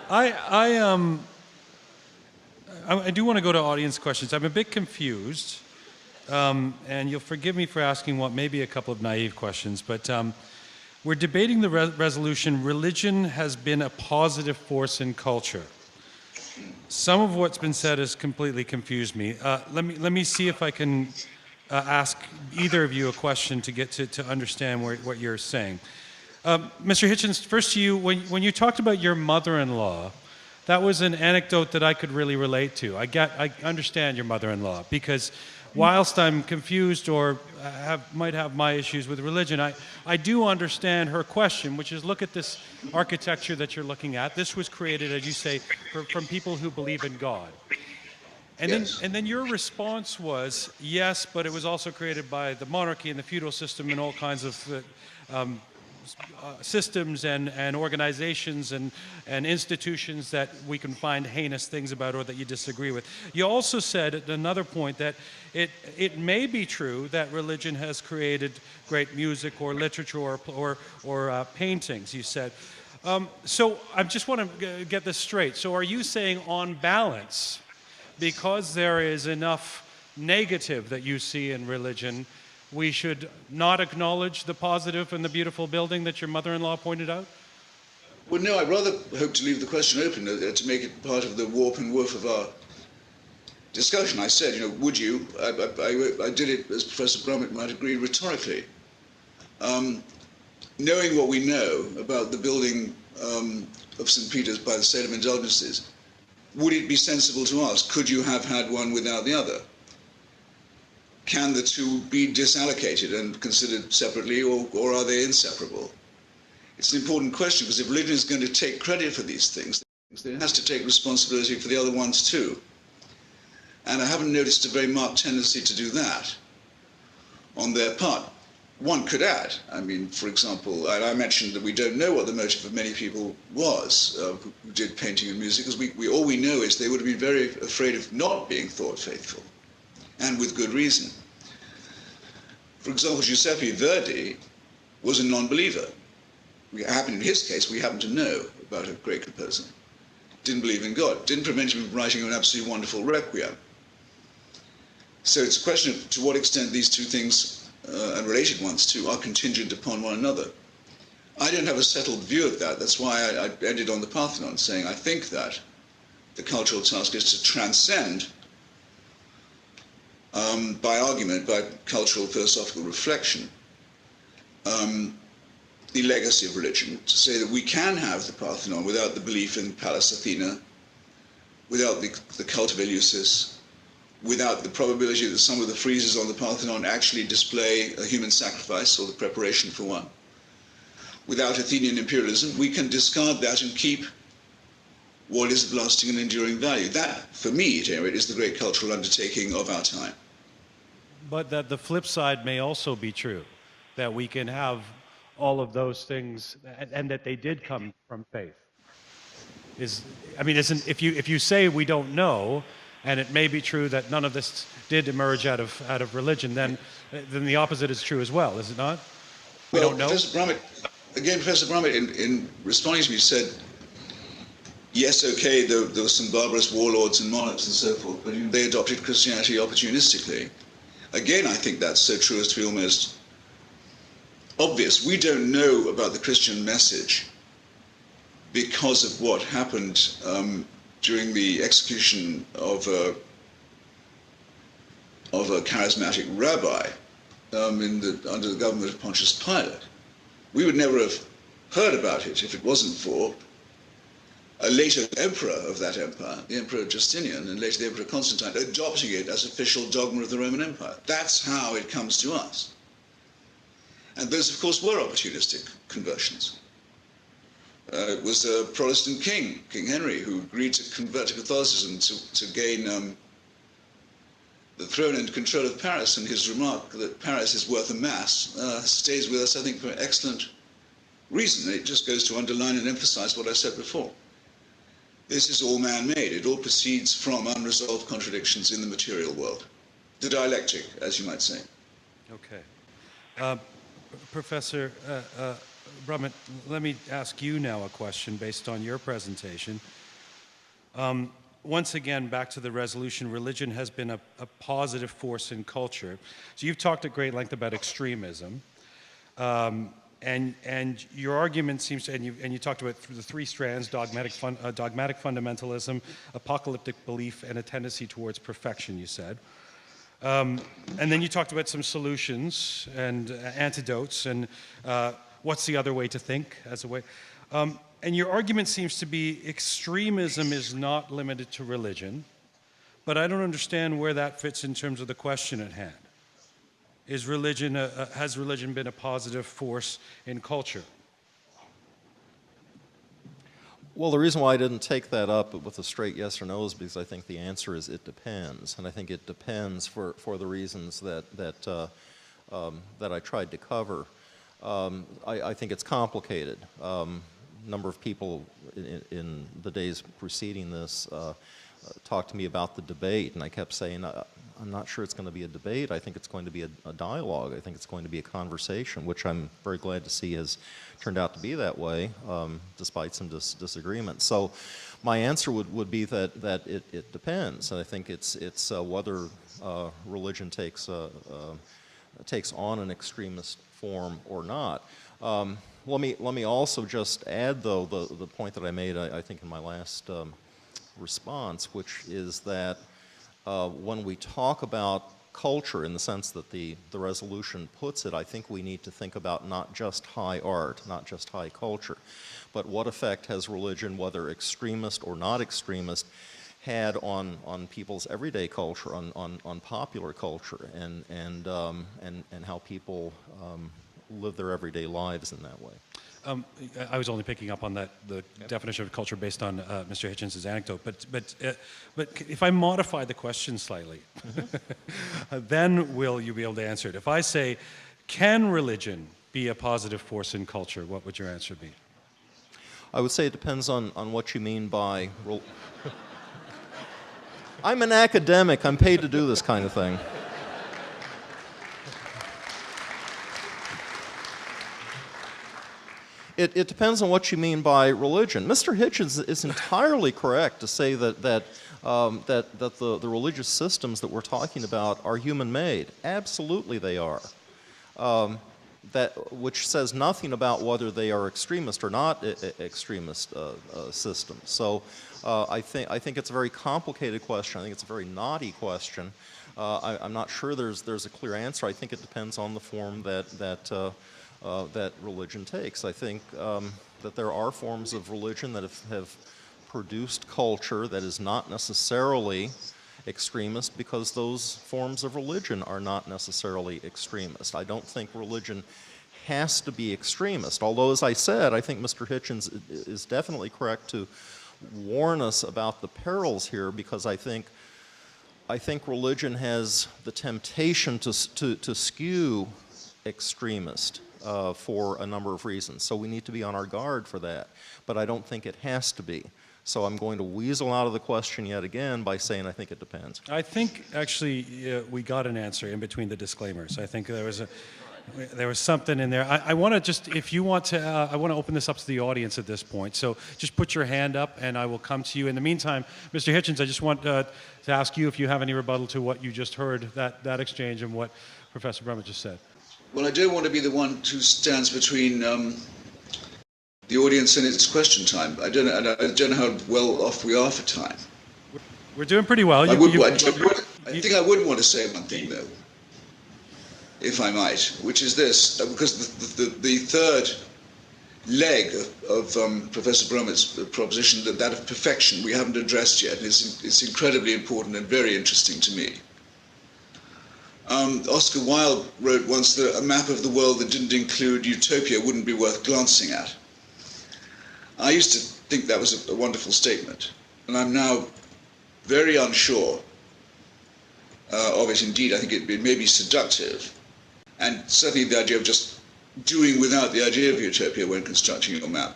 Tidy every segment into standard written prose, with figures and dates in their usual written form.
I I do want to go to audience questions. I'm a bit confused, and you'll forgive me for asking what may be a couple of naive questions, but we're debating the resolution, religion has been a positive force in culture. Some of what's been said has completely confused me. Let me see if I can ask either of you a question to get to understand what you're saying. Mr. Hitchens, first to you, when you talked about your mother-in-law, that was an anecdote that I could really relate to. I understand your mother-in-law, because whilst I'm confused or might have my issues with religion, I do understand her question, which is, look at this architecture that you're looking at. This was created, as you say, from people who believe in God. And Yes. then your response was, yes, but it was also created by the monarchy and the feudal system and all kinds of systems and organizations and institutions that we can find heinous things about or that you disagree with. You also said at another point that it may be true that religion has created great music or literature or paintings, you said. So I just want to get this straight. So are you saying, on balance, because there is enough negative that you see in religion, we should not acknowledge the positive and the beautiful building that your mother-in-law pointed out? Well, no, I rather hope to leave the question open to make it part of the warp and woof of our discussion. I said, would you? I did it, as Professor Brummett might agree, rhetorically. Knowing what we know about the building of St. Peter's by the sale of indulgences, would it be sensible to ask, could you have had one without the other? Can the two be disallocated and considered separately, or are they inseparable? It's an important question, because if religion is going to take credit for these things, then it has to take responsibility for the other ones too. And I haven't noticed a very marked tendency to do that on their part. One could add, for example, I mentioned that we don't know what the motive of many people was who did painting and music, because all we know is they would have been very afraid of not being thought faithful, and with good reason. For example, Giuseppe Verdi was a non-believer. In his case, we happen to know about a great composer. Didn't believe in God. Didn't prevent him from writing an absolutely wonderful requiem. So it's a question of to what extent these two things, and related ones too, are contingent upon one another. I don't have a settled view of that. That's why I ended on the Parthenon, saying I think that the cultural task is to transcend by argument, by cultural philosophical reflection, the legacy of religion, to say that we can have the Parthenon without the belief in Pallas Athena, without the cult of Eleusis, without the probability that some of the friezes on the Parthenon actually display a human sacrifice or the preparation for one. Without Athenian imperialism, we can discard that and keep what is of lasting and enduring value. That, for me, at any rate, is the great cultural undertaking of our time. But that the flip side may also be true, that we can have all of those things, and that they did come from faith. If you say we don't know, and it may be true that none of this did emerge out of religion, then the opposite is true as well, is it not? We don't know. Professor Brummett, in responding to me, said, yes, okay, there were some barbarous warlords and monarchs and so forth, but they adopted Christianity opportunistically. Again, I think that's so true as to be almost obvious. We don't know about the Christian message because of what happened during the execution of a charismatic rabbi under the government of Pontius Pilate. We would never have heard about it if it wasn't for a later emperor of that empire, the Emperor Justinian, and later the Emperor Constantine, adopting it as official dogma of the Roman Empire. That's how it comes to us. And those, of course, were opportunistic conversions. It was a Protestant king, King Henry, who agreed to convert to Catholicism to gain the throne and control of Paris, and his remark that Paris is worth a mass stays with us, I think, for an excellent reason. It just goes to underline and emphasize what I said before. This is all man-made. It all proceeds from unresolved contradictions in the material world. The dialectic, as you might say. Okay. Professor Brummett, let me ask you now a question based on your presentation. Once again, back to the resolution, religion has been a positive force in culture. So you've talked at great length about extremism. And your argument seems to, and you talked about the three strands: dogmatic fundamentalism, apocalyptic belief, and a tendency towards perfection, you said. And then you talked about some solutions and antidotes and what's the other way to think as a way. And your argument seems to be extremism is not limited to religion, but I don't understand where that fits in terms of the question at hand. Has religion been a positive force in culture? Well, the reason why I didn't take that up with a straight yes or no is because I think the answer is it depends, and I think it depends for the reasons that I tried to cover. I think it's complicated. Number of people in the days preceding this talked to me about the debate, and I kept saying, I'm not sure it's going to be a debate. I think it's going to be a dialogue. I think it's going to be a conversation, which I'm very glad to see has turned out to be that way, despite some disagreement. So my answer would be that it depends. And I think it's whether religion takes on an extremist form or not. Let me also just add, though, the point that I made, I think, in my last response, which is that when we talk about culture in the sense that the resolution puts it, I think we need to think about not just high art, not just high culture, but what effect has religion, whether extremist or not extremist, had on people's everyday culture, on popular culture, and how people live their everyday lives in that way. I was only picking up on the definition of culture based on Mr. Hitchens' anecdote, but if I modify the question slightly, then will you be able to answer it? If I say, can religion be a positive force in culture, what would your answer be? I would say it depends on what you mean by... I'm an academic. I'm paid to do this kind of thing. It depends on what you mean by religion. Mr. Hitchens is entirely correct to say that the religious systems that we're talking about are human-made. Absolutely they are. Which says nothing about whether they are extremist or not extremist systems. So I think it's a very complicated question. I think it's a very knotty question. I'm not sure there's a clear answer. I think it depends on the form that religion takes. I think that there are forms of religion that have produced culture that is not necessarily extremist because those forms of religion are not necessarily extremist. I don't think religion has to be extremist, although, as I said, I think Mr. Hitchens is definitely correct to warn us about the perils here, because I think religion has the temptation to skew extremist for a number of reasons. So we need to be on our guard for that. But I don't think it has to be. So I'm going to weasel out of the question yet again by saying I think it depends. I think, actually, we got an answer in between the disclaimers. I think there was something in there. I want to just, if you want to, I want to open this up to the audience at this point. So just put your hand up and I will come to you. In the meantime, Mr. Hitchens, I just want to ask you if you have any rebuttal to what you just heard, that exchange and what Professor Brummett just said. Well, I don't want to be the one who stands between the audience and its question time. I don't know how well off we are for time. We're doing pretty well. I think I would want to say one thing, though, if I might, which is this, because the third leg of Professor Brummett's proposition, that of perfection, we haven't addressed yet, and it's incredibly important and very interesting to me. Oscar Wilde wrote once that a map of the world that didn't include utopia wouldn't be worth glancing at. I used to think that was a wonderful statement, and I'm now very unsure of it indeed. I think it may be seductive, and certainly the idea of just doing without the idea of utopia when constructing your map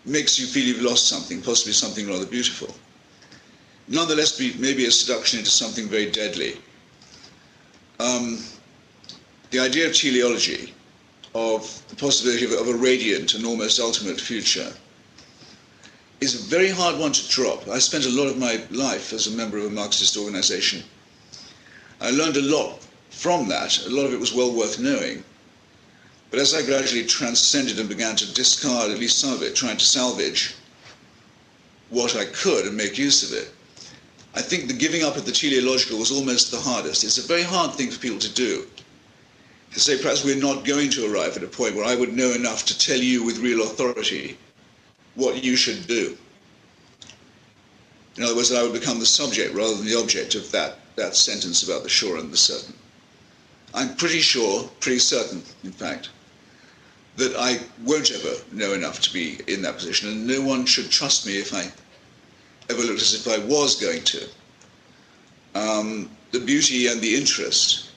makes you feel you've lost something, possibly something rather beautiful. Nonetheless, maybe a seduction into something very deadly. The idea of teleology of the possibility of a radiant and almost ultimate future is a very hard one to drop. I spent a lot of my life as a member of a Marxist organization. I learned a lot from that. A lot of it was well worth knowing. But as I gradually transcended and began to discard at least some of it, trying to salvage what I could and make use of it, I think the giving up of the teleological was almost the hardest. It's a very hard thing for people to do. To say perhaps we're not going to arrive at a point where I would know enough to tell you with real authority what you should do. In other words, that I would become the subject rather than the object of that sentence about the sure and the certain. I'm pretty sure, pretty certain, in fact, that I won't ever know enough to be in that position, and no one should trust me if I ever looked as if I was going to. The beauty and the interest,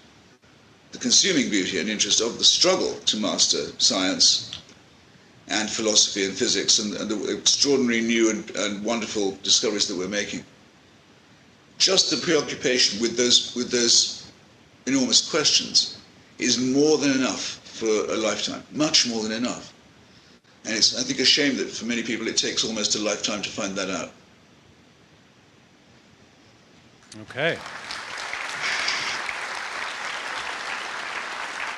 the consuming beauty and interest of the struggle to master science and philosophy and physics and the extraordinary new and wonderful discoveries that we're making. Just the preoccupation with those enormous questions is more than enough for a lifetime, much more than enough. And it's, I think, a shame that for many people it takes almost a lifetime to find that out. Okay.